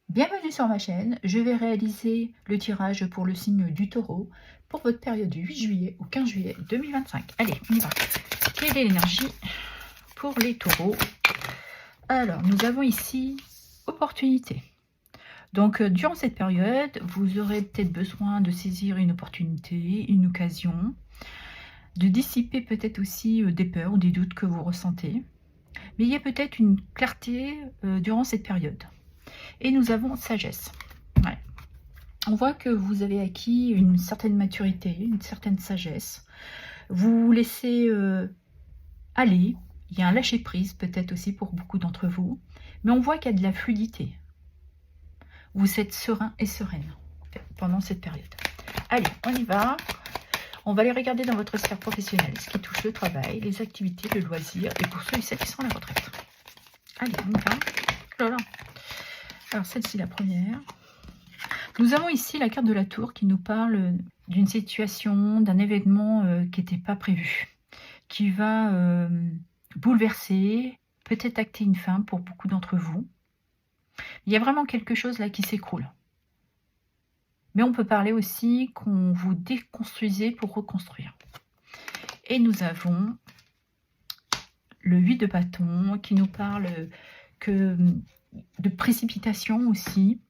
Bienvenue sur ma chaîne, je vais réaliser le tirage pour le signe du Taureau pour votre période du 8 juillet au 15 juillet 2025. Allez, on y va. Quelle est l'énergie pour les taureaux? Alors, nous avons ici opportunité. Donc, durant cette période, vous aurez peut-être besoin de saisir une opportunité, une occasion, de dissiper peut-être aussi des peurs ou des doutes que vous ressentez. Mais il y a peut-être une clarté durant cette période. Et nous avons sagesse. Ouais. On voit que vous avez acquis une certaine maturité, une certaine sagesse. Vous vous laissez aller. Il y a un lâcher-prise peut-être aussi pour beaucoup d'entre vous. Mais on voit qu'il y a de la fluidité. Vous êtes serein et sereine pendant cette période. Allez, on y va. On va aller regarder dans votre sphère professionnelle ce qui touche le travail, les activités, le loisir et pour ceux et celles qui sont à la retraite. Allez, on y va. Voilà. Alors, celle-ci, la première. Nous avons ici la carte de la tour qui nous parle d'une situation, d'un événement qui n'était pas prévu, qui va bouleverser, peut-être acter une fin pour beaucoup d'entre vous. Il y a vraiment quelque chose là qui s'écroule. Mais on peut parler aussi qu'on vous déconstruisez pour reconstruire. Et nous avons le 8 de bâton qui nous parle de précipitation aussi.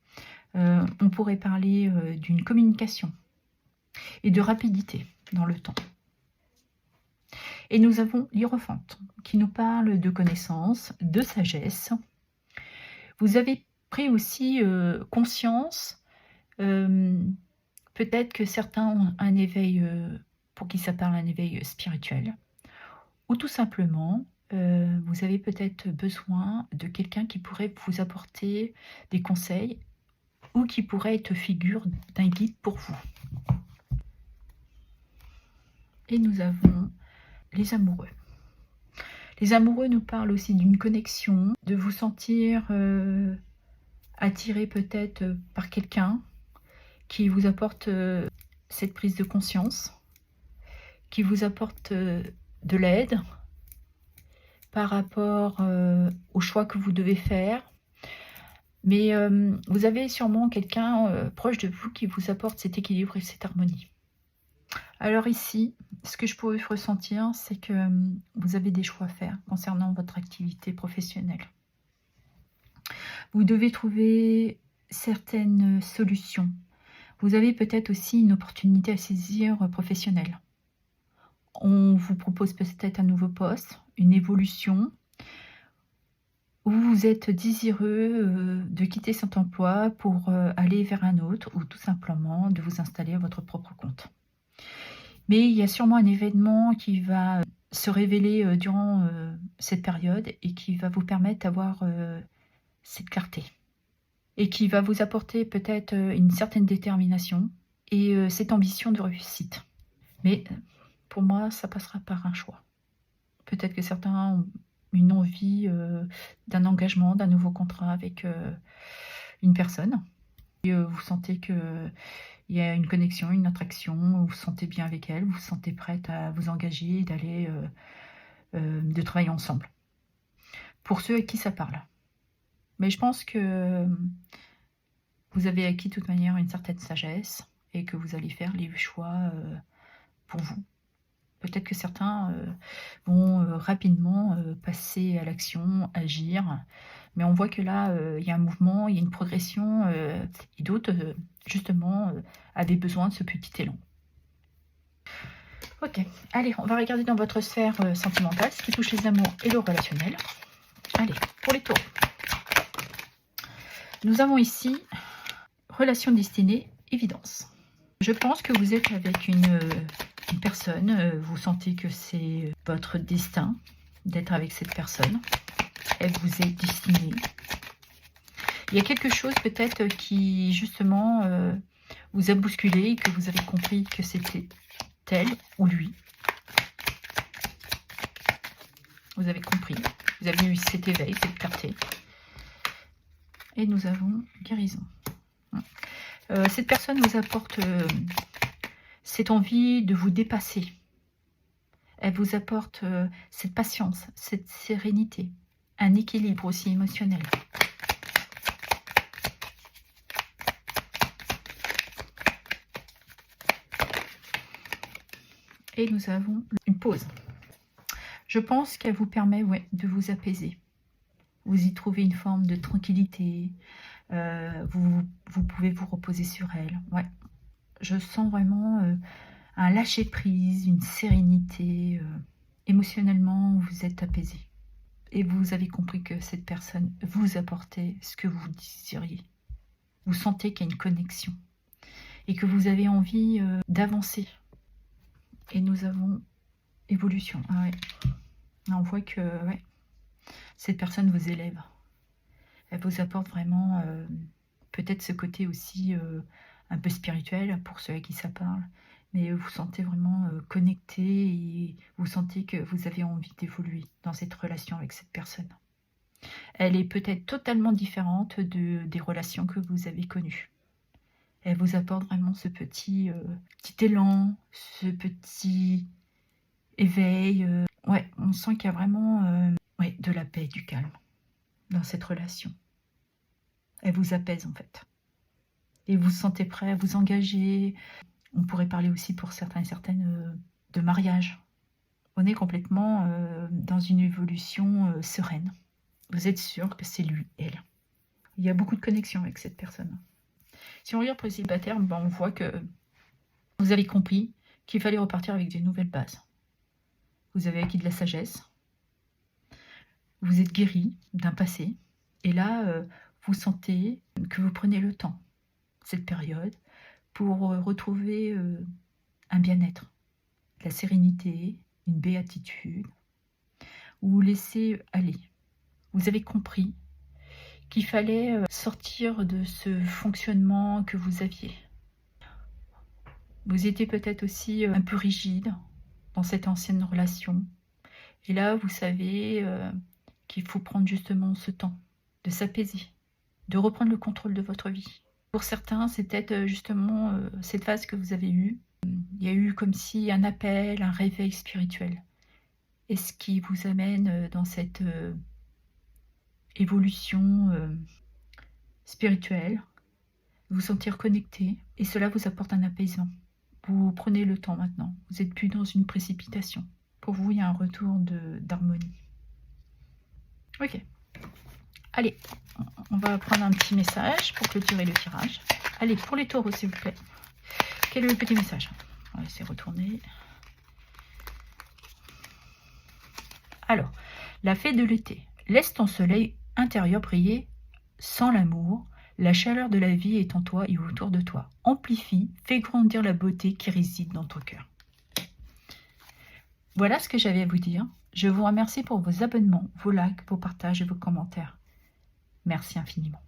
On pourrait parler d'une communication et de rapidité dans le temps. Et nous avons l'Hiérophante qui nous parle de connaissance, de sagesse. Vous avez pris aussi conscience, peut-être que certains ont un éveil, pour qui ça parle, un éveil spirituel, ou tout simplement, vous avez peut-être besoin de quelqu'un qui pourrait vous apporter des conseils ou qui pourrait être figure d'un guide pour vous. Et nous avons les amoureux. Les amoureux nous parlent aussi d'une connexion, de vous sentir attiré peut-être par quelqu'un qui vous apporte cette prise de conscience, qui vous apporte de l'aide par rapport au choix que vous devez faire. Mais vous avez sûrement quelqu'un proche de vous qui vous apporte cet équilibre et cette harmonie. Alors ici, ce que je pourrais ressentir, c'est que vous avez des choix à faire concernant votre activité professionnelle. Vous devez trouver certaines solutions. Vous avez peut-être aussi une opportunité à saisir professionnelle. On vous propose peut-être un nouveau poste, une évolution. Vous êtes désireux de quitter cet emploi pour aller vers un autre ou tout simplement de vous installer à votre propre compte. Mais il y a sûrement un événement qui va se révéler durant cette période et qui va vous permettre d'avoir cette clarté. Et qui va vous apporter peut-être une certaine détermination et cette ambition de réussite. Mais pour moi, ça passera par un choix. Peut-être que certains ont une envie d'un engagement, d'un nouveau contrat avec une personne. Et, vous sentez qu'il y a une connexion, une attraction, vous vous sentez bien avec elle, vous vous sentez prête à vous engager, d'aller de travailler ensemble. Pour ceux à qui ça parle. Mais je pense que vous avez acquis de toute manière une certaine sagesse et que vous allez faire les choix pour vous. Peut-être que certains vont rapidement passer à l'action, agir. Mais on voit que là, il y a un mouvement, il y a une progression. Et d'autres, justement, avaient besoin de ce petit élan. Ok, allez, on va regarder dans votre sphère sentimentale, ce qui touche les amours et le relationnel. Allez, pour les taureaux. Nous avons ici relation destinée, évidence. Je pense que vous êtes avec une personne, vous sentez que c'est votre destin d'être avec cette personne. Elle vous est destinée. Il y a quelque chose peut-être qui justement vous a bousculé et que vous avez compris que c'était elle ou lui. Vous avez compris. Vous avez eu cet éveil, cette clarté. Et nous avons guérison. Cette personne vous apporte cette envie de vous dépasser. Elle vous apporte cette patience, cette sérénité, un équilibre aussi émotionnel. Et nous avons une pause. Je pense qu'elle vous permet de vous apaiser. Vous y trouvez une forme de tranquillité. Vous pouvez vous reposer sur elle. Ouais. Je sens vraiment un lâcher-prise, une sérénité. Émotionnellement, vous êtes apaisé. Et vous avez compris que cette personne vous apportait ce que vous désiriez. Vous sentez qu'il y a une connexion. Et que vous avez envie d'avancer. Et nous avons évolution. Ah ouais. On voit que cette personne vous élève. Elle vous apporte vraiment peut-être ce côté aussi un peu spirituel pour ceux à qui ça parle. Mais vous sentez vraiment connecté et vous sentez que vous avez envie d'évoluer dans cette relation avec cette personne. Elle est peut-être totalement différente des relations que vous avez connues. Elle vous apporte vraiment ce petit élan, ce petit éveil. Ouais, on sent qu'il y a vraiment de la paix, du calme dans cette relation. Elle vous apaise en fait. Et vous vous sentez prêt à vous engager. On pourrait parler aussi pour certains et certaines de mariage. On est complètement dans une évolution sereine. Vous êtes sûr que c'est lui, elle. Il y a beaucoup de connexion avec cette personne. Si on regarde pour les célibataires, on voit que vous avez compris qu'il fallait repartir avec de nouvelles bases. Vous avez acquis de la sagesse. Vous êtes guéri d'un passé. Et là, vous sentez que vous prenez le temps, cette période, pour retrouver un bien-être, la sérénité, une béatitude. Vous vous laissez aller. Vous avez compris qu'il fallait sortir de ce fonctionnement que vous aviez. Vous étiez peut-être aussi un peu rigide dans cette ancienne relation. Et là, vous savez qu'il faut prendre justement ce temps de s'apaiser, de reprendre le contrôle de votre vie. Pour certains, c'est peut-être justement cette phase que vous avez eue. Il y a eu comme si un appel, un réveil spirituel. Et ce qui vous amène dans cette évolution spirituelle, vous sentir connecté, et cela vous apporte un apaisement. Vous prenez le temps maintenant, vous n'êtes plus dans une précipitation. Pour vous, il y a un retour d'harmonie. Ok. Allez, on va prendre un petit message pour clôturer le tirage. Allez, pour les taureaux, s'il vous plaît. Quel est le petit message? On va laisser retourner. Alors, la fée de l'été. Laisse ton soleil intérieur briller sans l'amour. La chaleur de la vie est en toi et autour de toi. Amplifie, fais grandir la beauté qui réside dans ton cœur. Voilà ce que j'avais à vous dire. Je vous remercie pour vos abonnements, vos likes, vos partages et vos commentaires. Merci infiniment.